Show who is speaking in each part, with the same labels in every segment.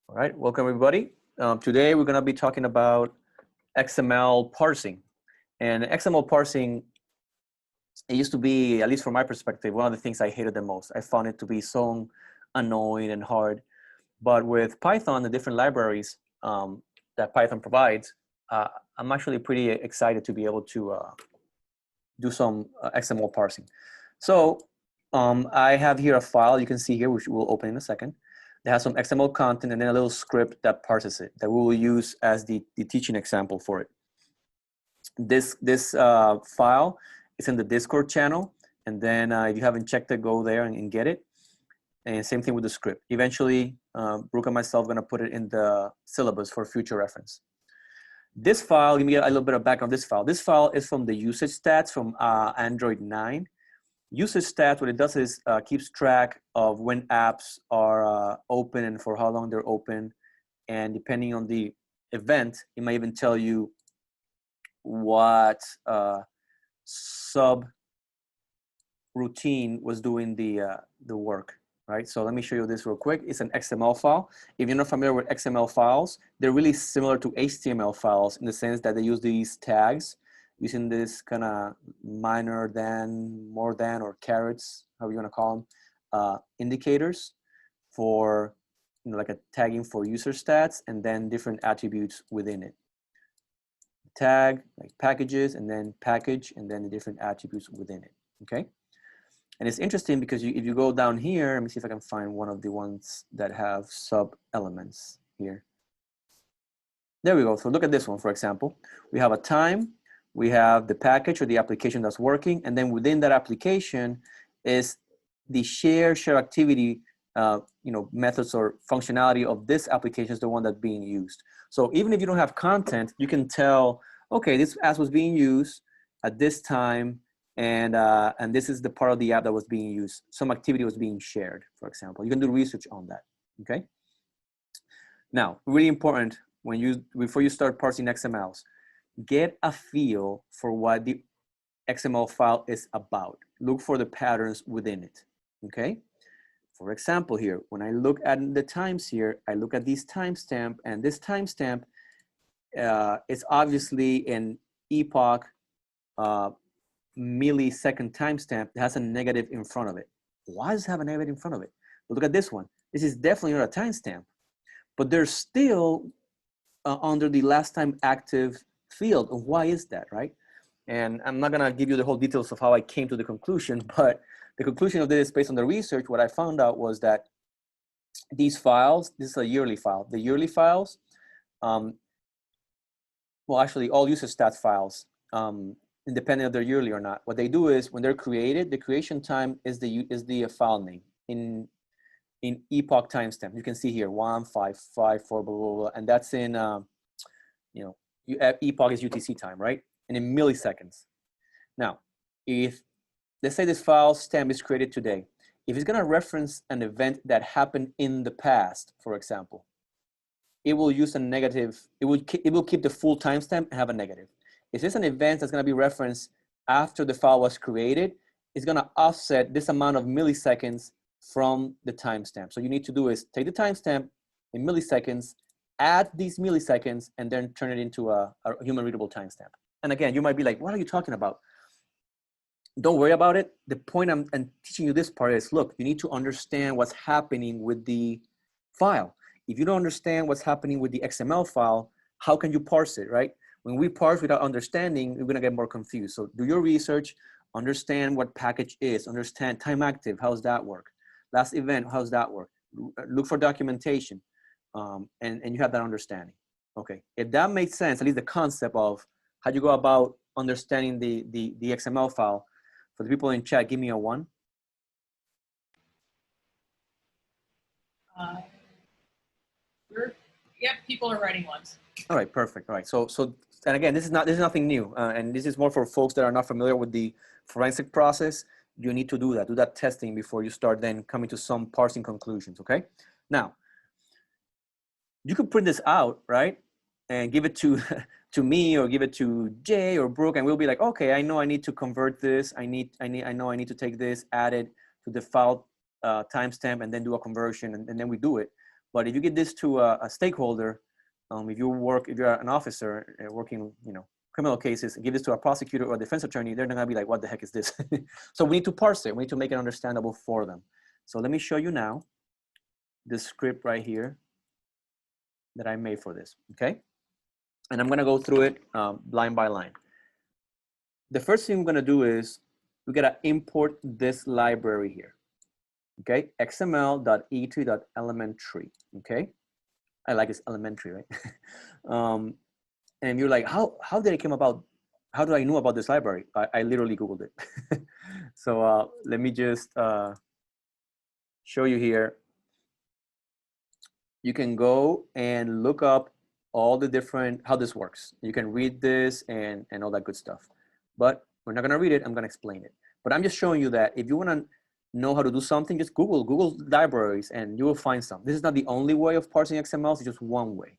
Speaker 1: All right, welcome everybody. Today we're going to be talking about XML parsing. And XML parsing, it used to be, at least from my perspective, one of the things I hated the most. I found it to be so annoying and hard. But with Python, the different libraries that Python provides, I'm actually pretty excited to be able to do some XML parsing. So I have here a file you can see here, which we'll open in a second. That has some XML content and then a little script that parses it that we will use as the teaching example for it. This file is in the Discord channel, and then if you haven't checked it, go there and get it. And same thing with the script. Eventually, Brooke and myself are going to put it in the syllabus for future reference. This file, give me a little bit of background on this file. This file is from the usage stats from Android 9. Usage stats, what it does is keeps track of when apps are open and for how long they're open. And depending on the event, it might even tell you what subroutine was doing the work, right? So let me show you this real quick. It's an XML file. If you're not familiar with XML files, they're really similar to HTML files in the sense that they use these tags, using this kind of minor than, more than, or carets, however you want to call them, indicators for, like a tagging for user stats, and then different attributes within it. Tag, like packages, and then package, and then the different attributes within it, okay? And it's interesting because if you go down here, let me see if I can find one of the ones that have sub elements here. There we go. So look at this one, for example. We have a time, we have the package or the application that's working, and then within that application is the share activity methods or functionality of this application is the one that's being used. So even if you don't have content, you can tell, okay, this as was being used at this time, and this is the part of the app that was being used. Some activity was being shared, for example. You can do research on that, okay? Now, really important, before you start parsing XMLs, get a feel for what the XML file is about. Look for the patterns within it, okay? For example here, when I look at the times here, I look at this timestamp, and this timestamp is obviously an epoch millisecond timestamp that has a negative in front of it. Why does it have a negative in front of it? But look at this one. This is definitely not a timestamp, but they're still under the last time active field. Why is that, right? And I'm not gonna give you the whole details of how I came to the conclusion, but the conclusion of this, based on the research, what I found out was that these files, this is a yearly file. The yearly files, well, actually all user stats files, independent of they're yearly or not, what they do is when they're created, the creation time is the file name in epoch timestamp. You can see here 1554 blah blah blah, and that's in epoch is UTC time, right? And in milliseconds. Now, if let's say this file stamp is created today, if it's going to reference an event that happened in the past, for example, it will use a negative. It will keep the full timestamp and have a negative. If it's an event that's going to be referenced after the file was created, it's going to offset this amount of milliseconds from the timestamp. So you need to do is take the timestamp in milliseconds, add these milliseconds, and then turn it into a human readable timestamp. And again, you might be like, what are you talking about? Don't worry about it. The point I'm teaching you this part is, look, you need to understand what's happening with the file. If you don't understand what's happening with the XML file, how can you parse it, right? When we parse without understanding, we're gonna get more confused. So do your research, understand what package is, understand time active, how's that work? Last event, how's that work? Look for documentation, and you have that understanding. Okay, if that makes sense, at least the concept of how you go about understanding the XML file. For the people in chat, give me a 1.
Speaker 2: Yep, people are writing ones.
Speaker 1: All right, perfect. All right, so and again, this is nothing new, and this is more for folks that are not familiar with the forensic process. You need to do that testing before you start then coming to some parsing conclusions. Okay, now you could print this out, right, and give it to to me or give it to Jay or Brooke, and we'll be like, okay, I know I need to convert this. I know I need to take this, add it to the file timestamp, and then do a conversion, and then we do it. But if you give this to a stakeholder, if you're an officer working, criminal cases, and give this to a prosecutor or a defense attorney, they're not gonna be like, what the heck is this? So we need to parse it. We need to make it understandable for them. So let me show you now the script right here that I made for this, okay? And I'm gonna go through it line by line. The first thing we're gonna do is we gotta import this library here, okay? xml.e3.elementary, okay? I like this elementary, right? And you're like, how did it come about? How do I know about this library? I literally Googled it. So let me just show you here. You can go and look up all the different, how this works. You can read this and all that good stuff. But we're not gonna read it, I'm gonna explain it. But I'm just showing you that if you wanna know how to do something, just Google libraries and you will find some. This is not the only way of parsing XML, it's just one way.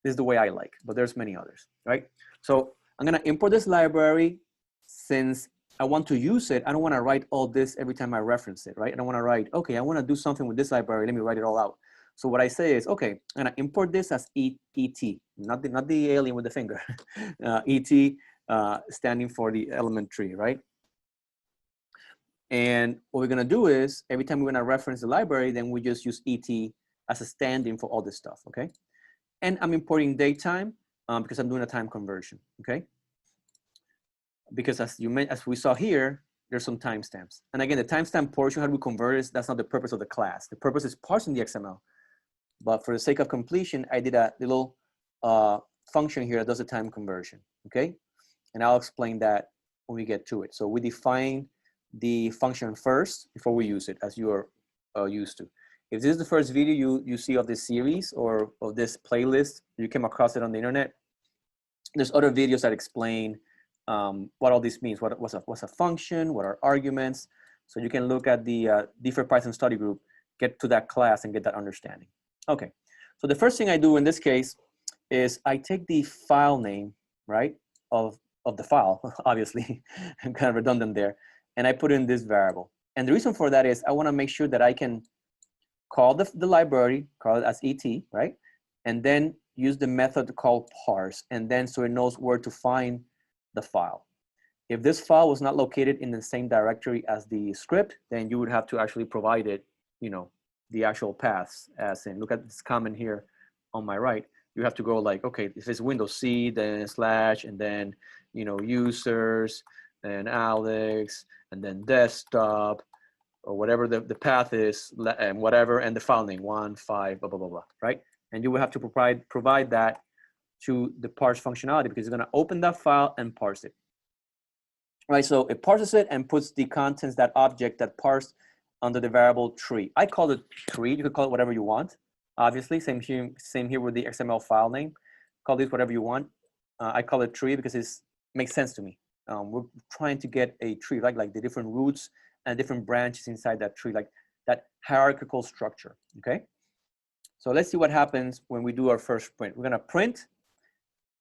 Speaker 1: This is the way I like, but there's many others, right? So I'm gonna import this library. Since I want to use it, I don't wanna write all this every time I reference it, right? I don't wanna write, okay, I wanna do something with this library, let me write it all out. So what I say is, okay, I'm gonna import this as ET, not the alien with the finger, ET standing for the elementary, right? And what we're gonna do is, every time we're gonna reference the library, then we just use ET as a stand-in for all this stuff, okay? And I'm importing datetime because I'm doing a time conversion, okay? Because as we saw here, there's some timestamps. And again, the timestamp portion, how do we convert it? That's not the purpose of the class. The purpose is parsing the XML. But for the sake of completion, I did a little function here that does a time conversion, okay? And I'll explain that when we get to it. So we define the function first before we use it, as you are used to. If this is the first video you see of this series or of this playlist, you came across it on the internet, there's other videos that explain what all this means, what's a function, what are arguments. So you can look at the DFIR Python study group, get to that class and get that understanding. Okay, so the first thing I do in this case is I take the file name, right, of the file, obviously, I'm kind of redundant there, and I put in this variable. And the reason for that is I wanna make sure that I can call the library, call it as ET, right? And then use the method called parse, and then so it knows where to find the file. If this file was not located in the same directory as the script, then you would have to actually provide it, the actual paths, as in, look at this comment here on my right. You have to go like, okay, if it's Windows C, then slash, and then, users, and Alex, and then desktop, or whatever the path is, and whatever, and the file name, 1, 5, blah, blah, blah, blah, right? And you will have to provide that to the parse functionality because it's gonna open that file and parse it. Right, so it parses it and puts the contents, that object that parsed under the variable tree. I call it tree, you could call it whatever you want. Obviously, same here with the XML file name. Call this whatever you want. I call it tree because it makes sense to me. We're trying to get a tree, like the different roots and different branches inside that tree, like that hierarchical structure, okay? So let's see what happens when we do our first print. We're gonna print,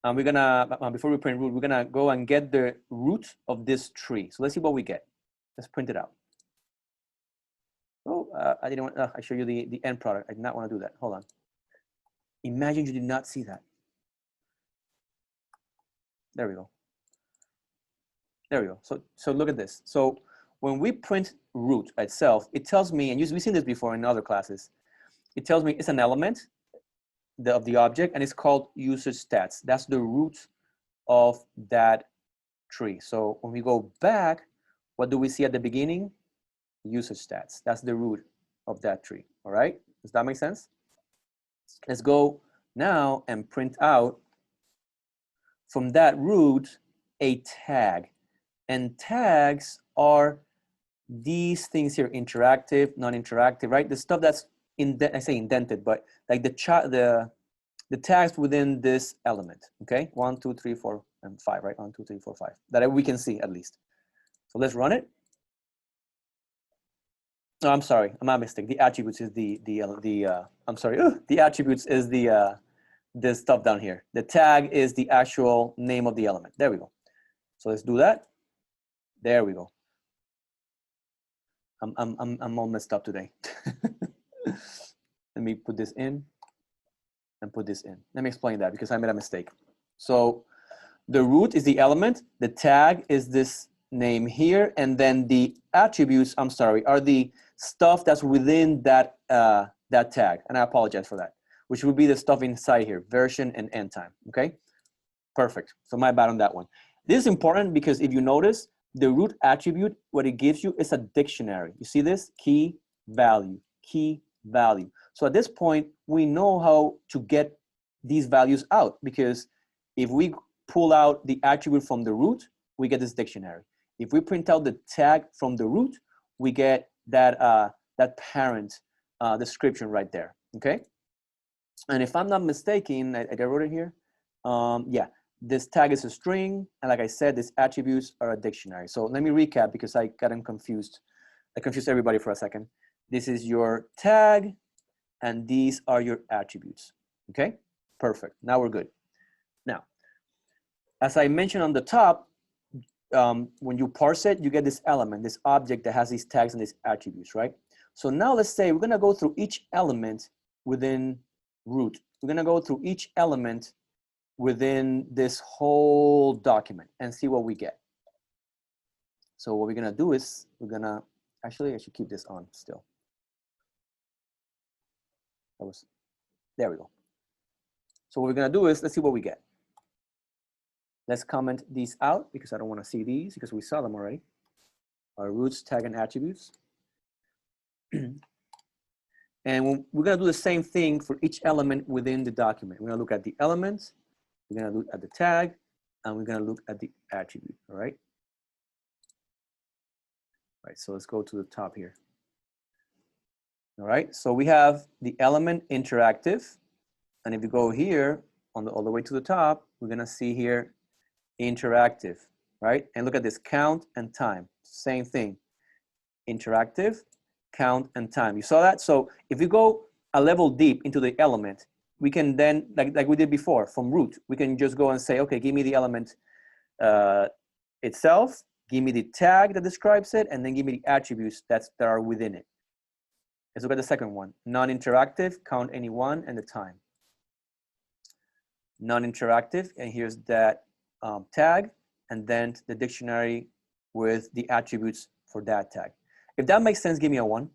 Speaker 1: we're gonna, before we print root, we're gonna go and get the root of this tree. So let's see what we get. Let's print it out. Oh, I didn't want, I show you the end product. I did not wanna do that, hold on. Imagine you did not see that. There we go. There we go, so look at this. So when we print root itself, it tells me, and we've seen this before in other classes, it tells me it's an element of the object and it's called user stats. That's the root of that tree. So when we go back, what do we see at the beginning? User stats. That's the root of that tree. All right, does that make sense? Let's go now and print out from that root a tag. And tags are these things here: interactive, non-interactive, right? The stuff that's I say indented, but like the tags within this element. Okay, 1, 2, 3, 4, and 5, right? 1, 2, 3, 4, 5. That we can see at least. So let's run it. No, I'm sorry, I'm not mistaken. The attributes is I'm sorry. The attributes is this stuff down here. The tag is the actual name of the element. There we go. So let's do that. There we go. I'm all messed up today. Let Let me put this in and put this in. Let me explain that because I made a mistake. So the root is the element, the tag is this name here, and then the attributes, I'm sorry, are the stuff that's within that, that tag, and I apologize for that, which would be the stuff inside here, version and end time, okay? Perfect, so my bad on that one. This is important because if you notice, the root attribute, what it gives you is a dictionary. You see this? Key value, key value. So at this point, we know how to get these values out because if we pull out the attribute from the root, we get this dictionary. If we print out the tag from the root, we get that, that parent description right there, okay? And if I'm not mistaken, I wrote it here. Yeah, this tag is a string, and like I said, these attributes are a dictionary. So let me recap because I got them confused. I confused everybody for a second. This is your tag, and these are your attributes, okay? Perfect, now we're good. Now, as I mentioned on the top, when you parse it, you get this element, this object that has these tags and these attributes, right? So now let's say we're gonna go through each element within root. We're gonna go through each element within this whole document and see what we get. So what we're gonna do is, we're gonna, actually I should keep this on still. There we go. So what we're gonna do is, let's see what we get. Let's comment these out because I don't want to see these because we saw them already. Our roots, tag, and attributes. And we're going to do the same thing for each element within the document. We're going to look at the elements, we're going to look at the tag, and we're going to look at the attribute, all right? All right, so let's go to the top here. All right, so we have the element interactive. And if you go here on all the way to the top, we're going to see here interactive, right? And look at this, count and time, same thing. Interactive, count and time. You saw that? So if you go a level deep into the element, we can then, like we did before, from root, we can just go and say, okay, give me the element itself, give me the tag that describes it, and then give me the attributes that are within it. Let's look at the second one, non-interactive, count any one, and the time. Non-interactive, and here's that tag, and then the dictionary with the attributes for that tag. If that makes sense, give me a 1.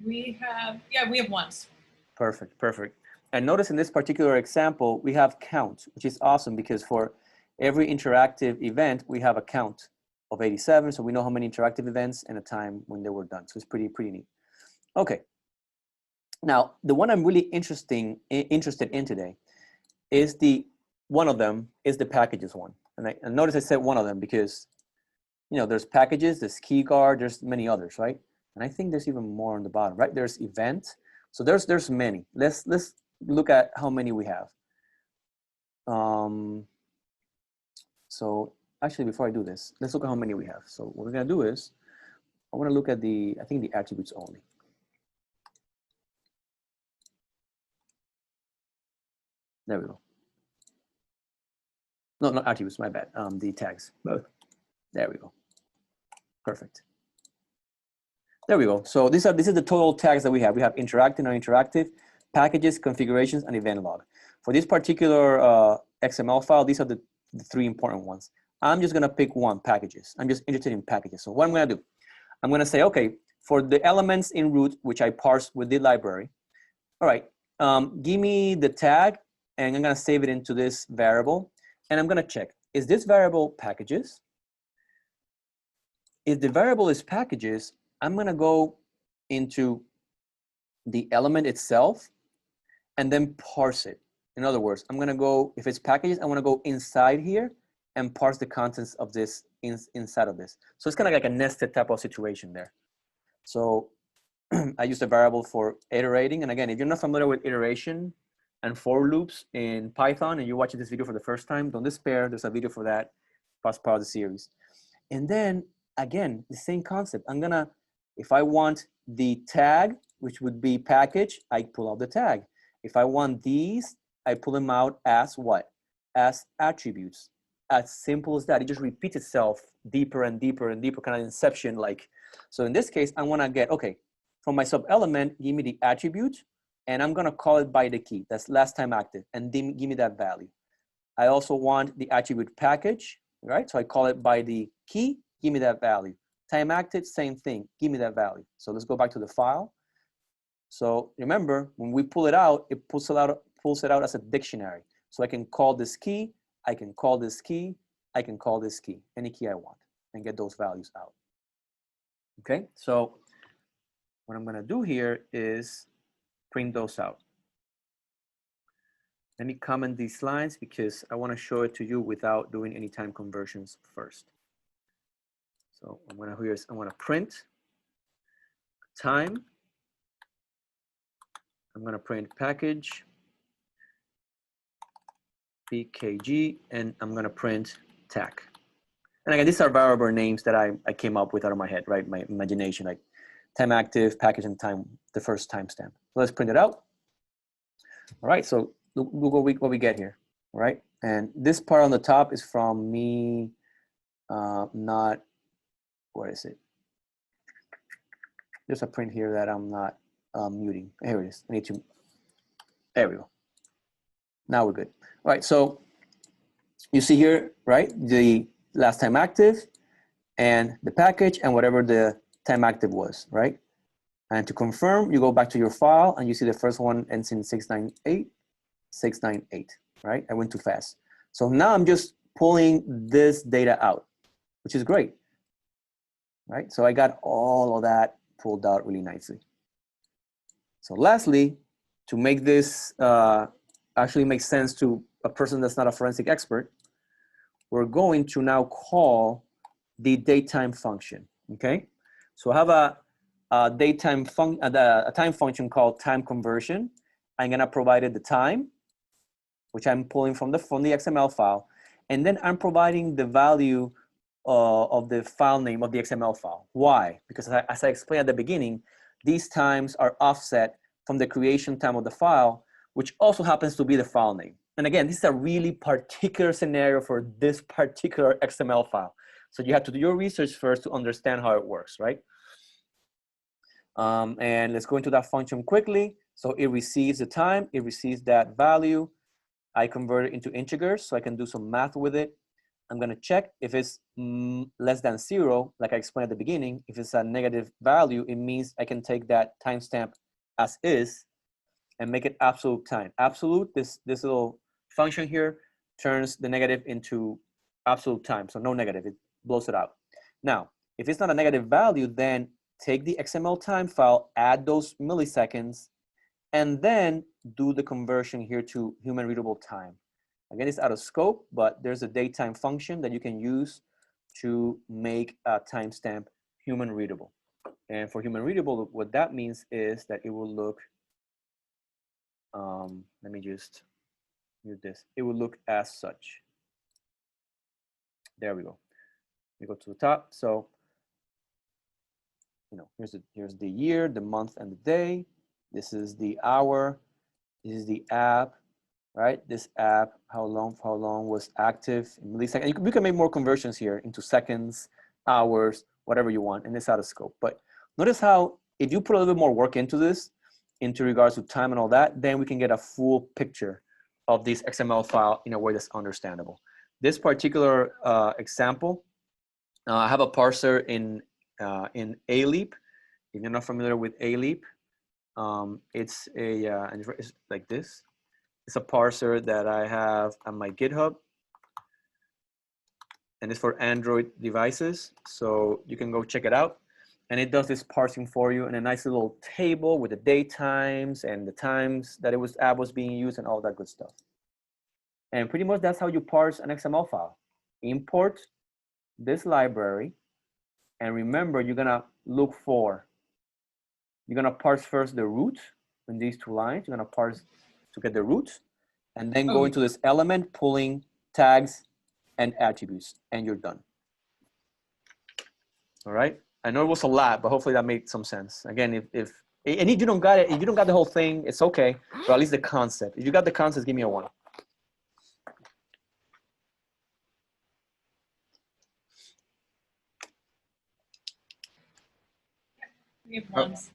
Speaker 2: We have, yeah, we have ones.
Speaker 1: Perfect, perfect. And notice in this particular example, we have count, which is awesome because for every interactive event, we have a count of 87. So we know how many interactive events and a time when they were done. So it's pretty neat. Okay. Now, the one I'm really interested in today is one of them is the packages one. And notice I said one of them because, you know, there's packages, there's key guard, there's many others, right? And I think there's even more on the bottom, right? There's event. So there's many. Let's look at how many we have. So actually, before I do this, let's look at how many we have. So what we're gonna do is, I wanna look at I think the attributes only. There we go. No, not attributes, my bad. The tags, both. There we go. Perfect. There we go. So this is the total tags that we have. We have interactive, non-interactive, packages, configurations, and event log. For this particular XML file, these are the 3 important ones. I'm just gonna pick one, packages. I'm just interested in packages. So what I'm gonna do, I'm gonna say, okay, for the elements in root, which I parsed with the library, all right, give me the tag, and I'm gonna save it into this variable, and I'm gonna check, is this variable packages? If the variable is packages, I'm gonna go into the element itself and then parse it. In other words, I'm gonna go, if it's packages, I wanna go inside here and parse the contents of this inside of this. So it's kind of like a nested type of situation there. So I use a variable for iterating. And again, if you're not familiar with iteration and for loops in Python and you're watching this video for the first time, don't despair, there's a video for that, part of the series. And then again, the same concept. I'm gonna, if I want the tag, which would be package, I pull out the tag. If I want these, I pull them out as what? As attributes. as simple as that. It just repeats itself deeper and deeper and deeper, kind of inception like. So in this case, I want to get, okay, from my sub element, give me the attribute, and I'm going to call it by the key. That's last time active, and then give me that value. I also want the attribute package, right? So I call it by the key, give me that value. Time active, same thing, give me that value. So let's go back to the file. So remember, when we pull it out, it pulls it out as a dictionary. So I can call this key, I can call this key, I can call this key, any key I want, and get those values out. Okay, so what I'm gonna do here is print those out. Let me comment these lines because I wanna show it to you without doing any time conversions first. So I'm gonna print time. I'm gonna print package, pkg, and I'm gonna print tag. And again, these are variable names that I came up with out of my head, right? My imagination, like time active, package, and time, the first timestamp. So let's print it out. All right, so look what we get here, all right? And this part on the top is from me, not, where is it? There's a print here that I'm not muting. Here it is. I need to, there we go. Now we're good. All right, so you see here, right? The last time active and the package and whatever the time active was, right? And to confirm, you go back to your file and you see the first one ends in 698, 698, right? I went too fast. So now I'm just pulling this data out, which is great, right? So I got all of that pulled out really nicely. So lastly, to make this actually make sense to a person that's not a forensic expert, we're going to now call the datetime function, okay? So I have a time function called time conversion. I'm gonna provide it the time, which I'm pulling from the XML file, and then I'm providing the value of the file name of the XML file. Why? Because as I explained at the beginning, these times are offset from the creation time of the file, which also happens to be the file name. And again, this is a really particular scenario for this particular XML file. So you have to do your research first to understand how it works, right? And let's go into that function quickly. So it receives the time, it receives that value. I convert it into integers so I can do some math with it. I'm gonna check if it's less than 0, like I explained at the beginning. If it's a negative value, it means I can take that timestamp as is and make it absolute time. Absolute, this little function here turns the negative into absolute time, so no negative, it blows it out. Now, if it's not a negative value, then take the XML time file, add those milliseconds, and then do the conversion here to human readable time. Again, it's out of scope, but there's a datetime function that you can use to make a timestamp human readable. And for human readable, what that means is that it will look, let me just mute this. It will look as such. There we go. We go to the top. So, you know, here's the year, the month, and the day. This is the hour. This is the app, right? This app, how long was active in milliseconds. We can make more conversions here into seconds, hours, whatever you want, and it's out of scope. But notice how if you put a little bit more work into this, into regards to time and all that, then we can get a full picture of this XML file in a way that's understandable. This particular example, I have a parser in ALEAP. If you're not familiar with ALEAP, it's like this. It's a parser that I have on my GitHub, and it's for Android devices. So you can go check it out. And it does this parsing for you in a nice little table with the date times and the times that app was being used and all that good stuff. And pretty much that's how you parse an XML file. Import this library, and remember, you're gonna parse first the root in these two lines. You're gonna parse to get the root, and then go into this element, pulling tags and attributes, and you're done. All right. I know it was a lot, but hopefully that made some sense. Again, if you don't got it, if you don't got the whole thing, it's okay, but at least the concept. If you got the concept, give me a 1.
Speaker 2: We have ones.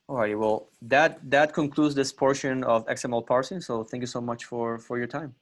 Speaker 1: All right, well, that concludes this portion of XML parsing. So thank you so much for your time.